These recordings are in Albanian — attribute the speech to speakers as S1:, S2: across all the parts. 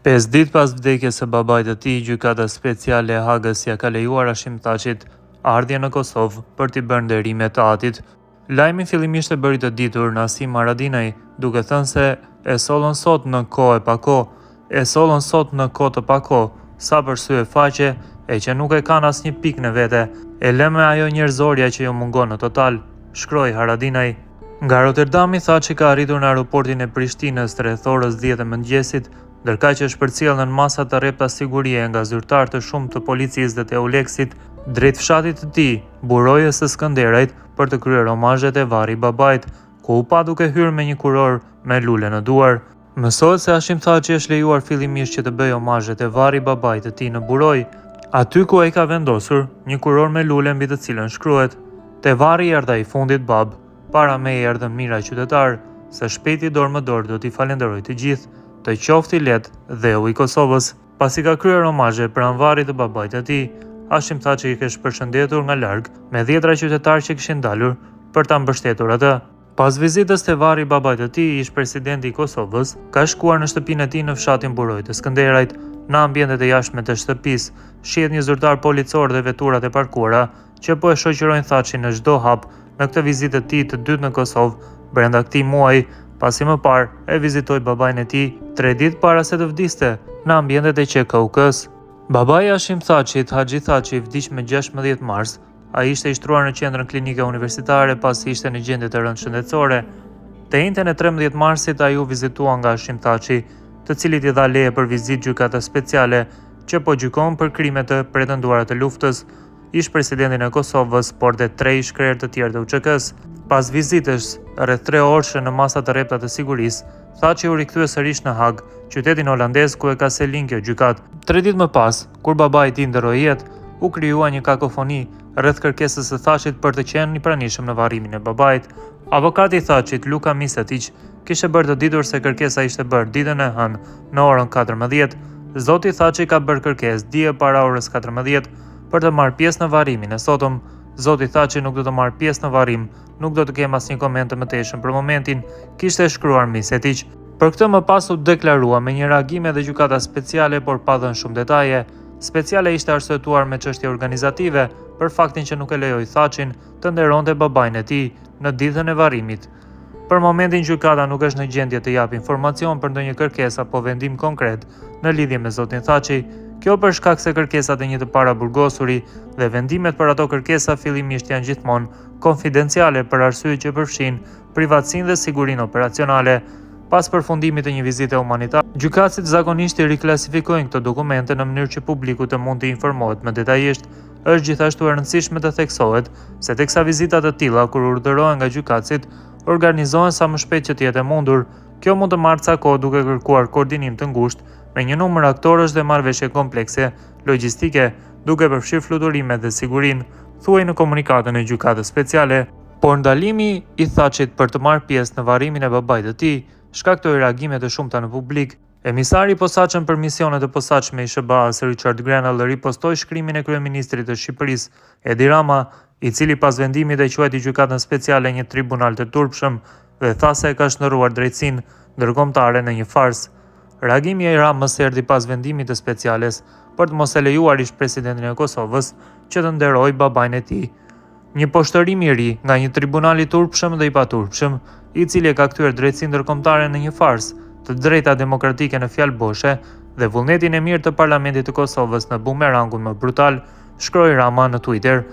S1: 5 ditë pas vdekjes së babait të tij, gjykata speciale e Hagës ja ka lejuar Hashim Thaçit ardhje në Kosovë për t'i bërë nderime të atit. Lajmi fillimisht e bëri të ditur Nasim Haradinaj, duke thënë se e sollën sot në kohë e pa kohë, e sollën sot në kohë të pa kohë, sa për sy e faqe e që nuk e kanë asnjë pikë në vete, e lëmë ajo njerëzorja që jo mungon në total, shkroi Haradinaj. Nga Rotterdami, Thaçi ka arritur në aeroportin e Prishtinës rreth orës 10 e mëngjesit, ndërkaq që është përcjellën në masa të rrepta sigurie nga zyrtar të shumë të policisë dhe të EULEX-it drejt fshatit të tij, burojës së Skënderajt, për të kryer omazhet e varri babait, ku u pa duke hyrë me një kuror me lule në duar. Mësohet se Hashim Thaçi është lejuar fillimisht që të bëjë omazhet e varri babait të tij në buroj, aty ku ai ka vendosur një kuror me lule mbi të cilën shkruhet: "Te varri erdha i fundit bab, para me erdhën mira qytetar, se shpejti dorë më dorë do t'i falenderoj të gjithë, të qoftë i lehtë dheu i Kosovës." Pasi ka kryer omazhe pranë varrit të babait të tij, Hashim Thaçi i kishte përshëndetur nga larg me 10 qytetarë që kishin dalur për ta mbështetur atë. Pas vizitës te varri i babait të tij, ish presidenti i Kosovës ka shkuar në shtëpinë e tij në fshatin Buroj të Skënderajt. Në ambientet e jashtme të shtëpisë shihet një zyrtar policor dhe veturat e parkuara që po e shoqërojnë Thaçin në çdo hap në këtë vizitë të tij të dytë në Kosovë brenda këtij muaji, pasi më parë e vizitoi babain e tij 3 ditë para se të vdiste në ambientet e QKUK-s. Babai i Hashim Thaçit, Haxhi Thaçi, vdiq me 16 mars. Ai ishte i shtruar në qendrën klinike universitare pasi ishte në gjendje të rëndë shëndetësore. Të njëjtën e 13 marsit ai u vizitua nga Hashim Thaçi, të cilit i dha leje për vizitë gjykata speciale që po gjykon për krime të pretenduara të luftës ish presidentin e Kosovës, por dhe 3 ish-krerë të tjerë të UÇK-s. Pas vizitës rreth 3 orëshe në masa të rrepta të sigurisë, Thaçi u rikthye sërish në Hag, qytetin holandez ku e ka selin kjo gjykatë. 3 ditë më pas, kur babai i tij ndroi jetë, u krijua një kakofoni rreth kërkesës së Thaçit për të qenë i pranishëm në varrimin e babait. Avokati i Thaçit, Luka Misetić, kishte bërë të ditur se kërkesa ishte bërë ditën e hënë në orën 14. Zoti Thaçi ka bërë kërkesë dje para orës 14 për të marrë pjesë në varrimin e sotëm. Zoti Thaçi nuk do të marrë pjesë në varrim, nuk do të kem asnjë koment të mëtejshëm për momentin, kishte shkruar Misetić. Për këtë më pas u deklarua me një reagim edhe gjykata speciale, por pa dhënë shumë detaje. Speciale ishte arsyetuar me çështje organizative për faktin që nuk e lejoi Thaçin të nderonte babain e tij në ditën e varrimit. Për momentin gjykata nuk është në gjendje të japë informacion për ndonjë kërkesë apo vendim konkret në lidhje me zotin Thaçi. Kjo për shkak se kërkesat e një të para burgosuri dhe vendimet për ato kërkesa fillimisht janë gjithmonë konfidenciale për arsye që përfshin privatësinë dhe sigurinë operacionale. Pas përfundimit të një vizite humanitare, gjykatësit zakonisht i riklasifikojnë këto dokumente në mënyrë që publiku të mund të informohet më detajisht. Është gjithashtu e rëndësishme të theksohet se teksa vizitat të tilla kur urdhërohen nga gjykatësit, organizohen sa më shpejt që të jetë e mundur. Kjo mund të marrë ca kohë duke kërkuar koordinim të ngushtë me një numër aktorësh dhe marrëveshje komplekse logjistike, duke përfshirë fluturimet dhe sigurinë, thuaj në komunikatën e gjykatës speciale. Por ndalimi i Thaçit për të marrë pjesë në varrimin e babait të tij shkaktoi reagime të shumta në publik. Emisari i posaçëm për misionet e posaçme i SBA-s Richard Grenell ripostoi shkrimin e kryeministrit të Shqipërisë Edi Rama, i cili pas vendimit e quajti gjykatën speciale një tribunal të turpshëm dhe tha se e ka shndërruar drejtsinë ndërkombëtare në një farsë. Reagimi i Ramës erdhi pas vendimit të speciales për të mos e lejuar ish presidentin e Kosovës që të nderojë babain e tij. Një poshtërim i ri nga një tribunal i turpshëm dhe i paturpshëm, i cili e ka kthyer drejtsinë ndërkombëtare në një farsë, të drejta demokratike në fjalë boshe dhe vullnetin e mirë të parlamentit të Kosovës në bumerangun më brutal, shkroi Rama në Twitter.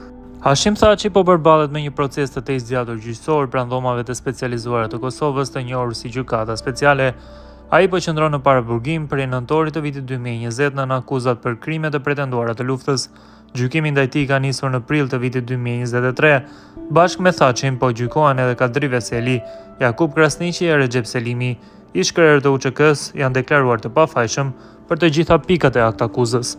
S1: Hashim Thaçi po përballet me një proces të tezgjatur gjyqësor pranë dhomave të specializuara të Kosovës, të njohur si gjykata speciale. Ai po qëndron në paraburgim prej nëntorit të vitit 2020 në akuzat për krime të pretenduara të luftës. Gjykimi ndaj tij ka nisur në prill të vitit 2023. Bashkë me Thaçin po gjykohen edhe Kadri Veseli, Jakub Krasniqi e Recep Selimi, ish-krerë të UÇK-s janë deklaruar të pafajshëm për të gjitha pikat e akt akuzës.